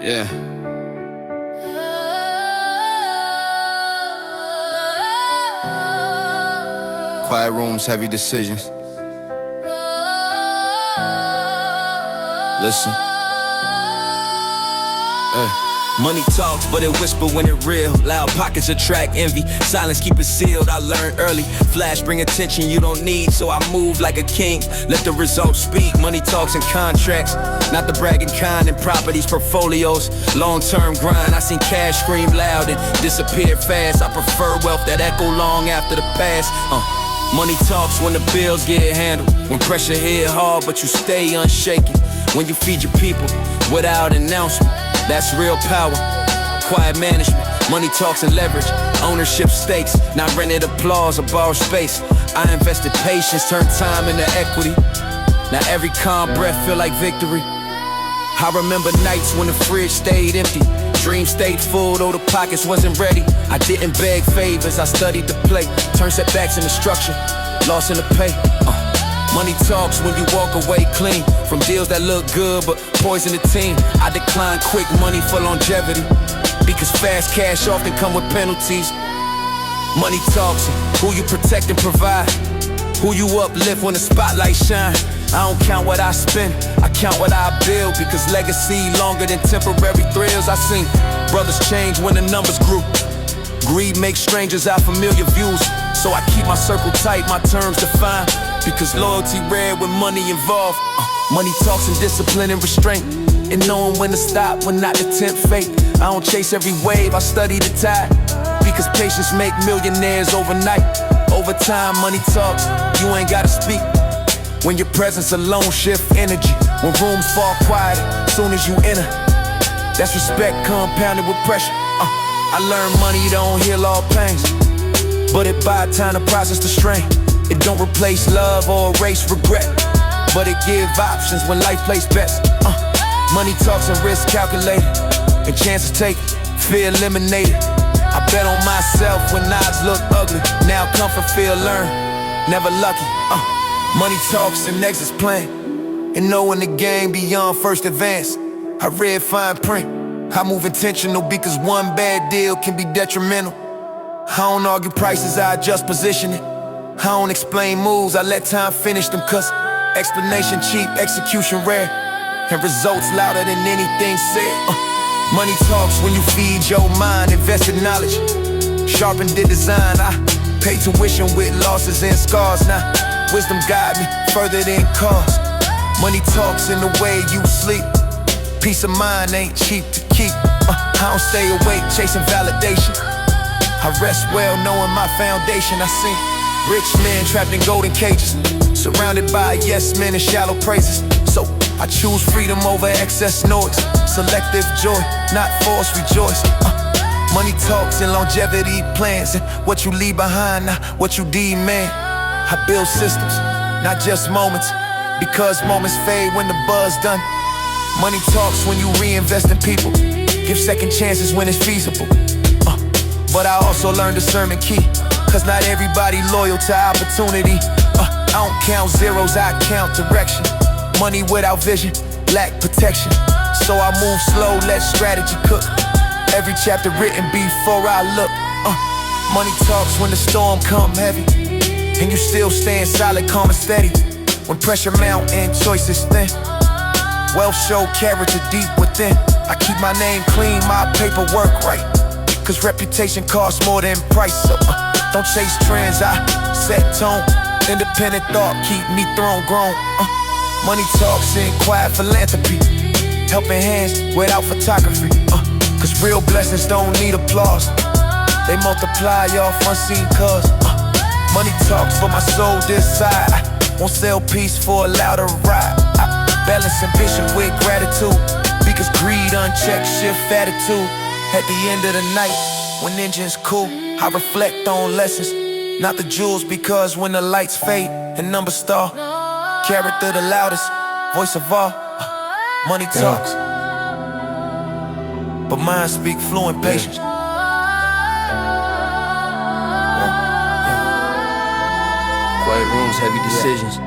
Yeah. Quiet rooms, heavy decisions. Listen. Money talks, but it whisper when it real. Loud pockets attract envy. Silence keep it sealed, I learned early. Flash bring attention you don't need, so I move like a king. Let the results speak. Money talks and contracts, not the bragging kind. And properties, portfolios, long-term grind. I seen cash scream loud and disappear fast. I prefer wealth that echo long after the past. Money talks when the bills get handled. When pressure hit hard, but you stay unshaken. When you feed your people without announcement, that's real power. Quiet management, money talks and leverage. Ownership stakes, not rented applause or borrowed space. I invested patience, turned time into equity. Now every calm breath feel like victory. I remember nights when the fridge stayed empty. Dreams stayed full, though the pockets wasn't ready. I didn't beg favors, I studied the play. Turned setbacks into structure, loss in the pay. Money talks when you walk away clean from deals that look good but poison the team. I decline quick money for longevity, because fast cash often come with penalties. Money talks, who you protect and provide, who you uplift when the spotlight shine. I don't count what I spend, I count what I build, because legacy longer than temporary thrills. I seen brothers change when the numbers grew. Greed makes strangers out familiar views, so I keep my circle tight, my terms defined, because loyalty rare with money involved. Money talks and discipline and restraint, and knowing when to stop, when not to tempt fate. I don't chase every wave, I study the tide, because patience make millionaires overnight. Over time, money talks, you ain't gotta speak. When your presence alone shift energy, when rooms fall quiet soon as you enter, that's respect compounded with pressure. I learned money don't heal all pains, but it buy time to process the strain. It don't replace love or erase regret, but it give options when life plays best. Money talks and risk calculated, and chances taken, fear eliminated. I bet on myself when odds look ugly. Now comfort feel learned, never lucky. Money talks and exits plan, and knowing the game beyond first advance. I read fine print, I move intentional, because one bad deal can be detrimental. I don't argue prices, I adjust positioning. I don't explain moves, I let time finish them, cause explanation cheap, execution rare, and results louder than anything said. Money talks when you feed your mind, invest in knowledge, sharpen the design. I pay tuition with losses and scars. Now wisdom guide me further than cost. Money talks in the way you sleep. Peace of mind ain't cheap to keep. I don't stay awake chasing validation. I rest well knowing my foundation. I seen rich men trapped in golden cages, surrounded by yes men and shallow praises. So I choose freedom over excess noise. Selective joy, not forced rejoice. Money talks and longevity plans, and what you leave behind, not what you demand. I build systems, not just moments, because moments fade when the buzz done. Money talks when you reinvest in people, give second chances when it's feasible. But I also learned discernment key, cause not everybody loyal to opportunity. I don't count zeros, I count direction. Money without vision, lack protection. So I move slow, let strategy cook. Every chapter written before I look. Money talks when the storm come heavy, and you still stand solid, calm and steady. When pressure mount and choices thin, wealth show character deep within. I keep my name clean, my paperwork right, cause reputation costs more than price. So don't chase trends, I set tone. Independent thought keep me throne grown. Money talks in quiet philanthropy, helping hands without photography. Cause real blessings don't need applause, they multiply off unseen cause. Money talks for my soul this side, I won't sell peace for a louder ride. I balance ambition with gratitude, because greed unchecked shift attitude. At the end of the night, when engines cool, I reflect on lessons, not the jewels, because when the lights fade and numbers stall, character the loudest, voice of all. Money talks, but mine speak fluent patience. Quiet rooms, heavy decisions.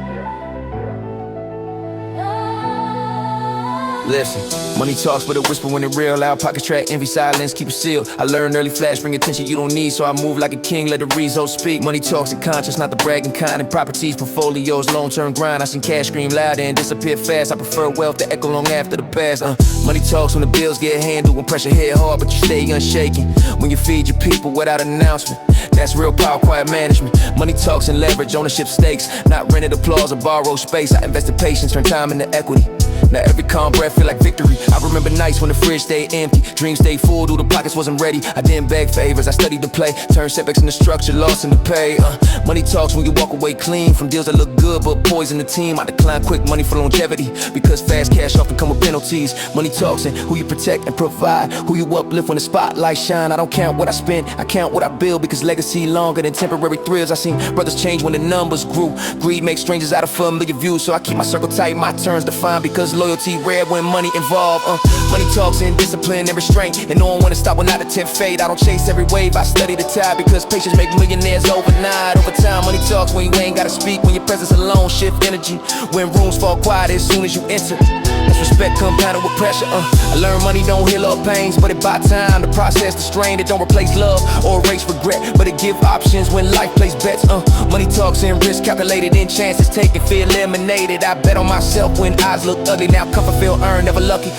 Listen, money talks, but it whisper when it real. Loud pockets track, envy, silence, keep it sealed. I learned early flash, bring attention you don't need, so I move like a king, let the reason speak. Money talks and conscious, not the bragging kind. And properties, portfolios, long-term grind. I seen cash scream loud and disappear fast. I prefer wealth to echo long after the past. Money talks when the bills get handled, when pressure hit hard, but you stay unshaken. When you feed your people without announcement, that's real power, quiet management. Money talks and leverage, ownership stakes, not rented applause or borrowed space. I invested patience, turn time into equity. Now every calm breath feel like victory. I remember nights when the fridge stayed empty, dreams stayed full, though the pockets wasn't ready. I didn't beg favors, I studied the play, turned setbacks into structure, lost in the pay. Money talks when you walk away clean from deals that look good but poison the team. I decline quick money for longevity, because fast cash often come with penalties. Money talks and who you protect and provide, who you uplift when the spotlight shine. I don't count what I spend, I count what I build, because legacy longer than temporary thrills. I seen brothers change when the numbers grew. Greed makes strangers out of familiar views, so I keep my circle tight, my turns defined, because loyalty rare when money involved. Money talks in discipline and restraint, and no one wanna stop when I attempt fate. I don't chase every wave, I study the tide, because patience make millionaires overnight. Over time, money talks when you ain't gotta speak, when your presence alone shift energy, when rooms fall quiet as soon as you enter. That's respect compounded with pressure. I learned money don't heal up pains, but it buy time to process the strain. It don't replace love or erase regret, but it give options when life plays bets. Money talks in risk calculated, in chances taken, fear eliminated. I bet on myself when eyes look ugly. Now comfort feel earned, never lucky.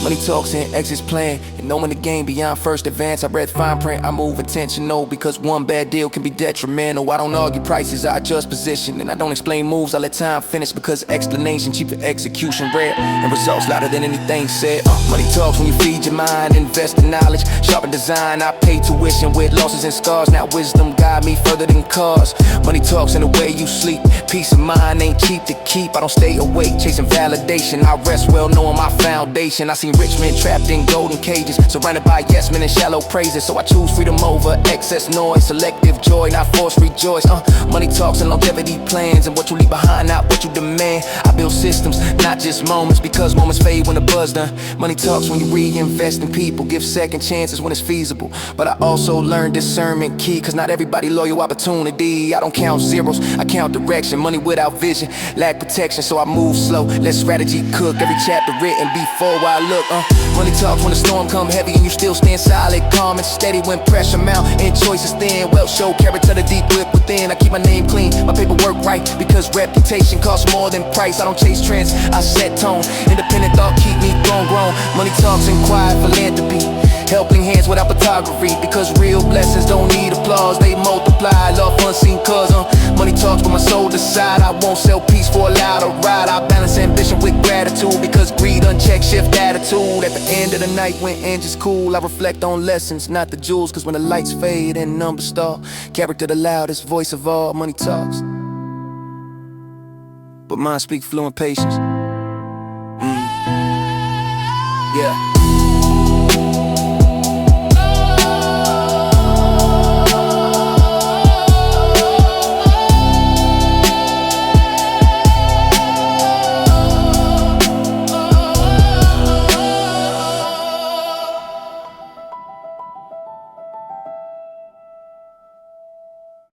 Money talks and exits plan, and knowing the game beyond first advance. I read fine print, I move intentional, because one bad deal can be detrimental. I don't argue prices, I adjust position, and I don't explain moves, I let time finish, because explanation cheap for execution rare, and results louder than anything said. Money talks when you feed your mind, invest in knowledge, sharpen design. I pay tuition with losses and scars, now wisdom guide me further than cars. Money talks in the way you sleep, peace of mind ain't cheap to keep. I don't stay awake chasing validation, I rest well knowing my foundation. I seen rich men trapped in golden cages, surrounded by yes men and shallow praises, so I choose freedom over excess noise, selective joy, not forced rejoice. Money talks and longevity plans, and what you leave behind, not what you demand. I build systems, not just moments, because moments fade when the buzz done. Money talks when you reinvest in people, give second chances when it's feasible, but I also learned discernment key, cause not everybody loyal opportunity. I don't count zeros, I count direction. Money without vision, lack protection, so I move slow, let strategy cook. Every chapter written before I look. Money talks when the storm come heavy and you still stand solid, calm and steady when pressure mount and choices thin. Wealth show character, the deep whip within. I keep my name clean, my paperwork right, because reputation costs more than price. I don't chase trends, I set tone. Independent thought keep me grown. Money talks and quiet philanthropy, helping hands without photography, because real blessings don't need applause, they multiply. Love unseen cause money talks when my soul decide. I won't sell peace for a louder ride. I balance ambition with gratitude, because greed unchecked shift attitude. At the end of the night when engines cool, I reflect on lessons, not the jewels, cause when the lights fade and numbers stall, character the loudest voice of all. Money talks, but mine speak fluent patience.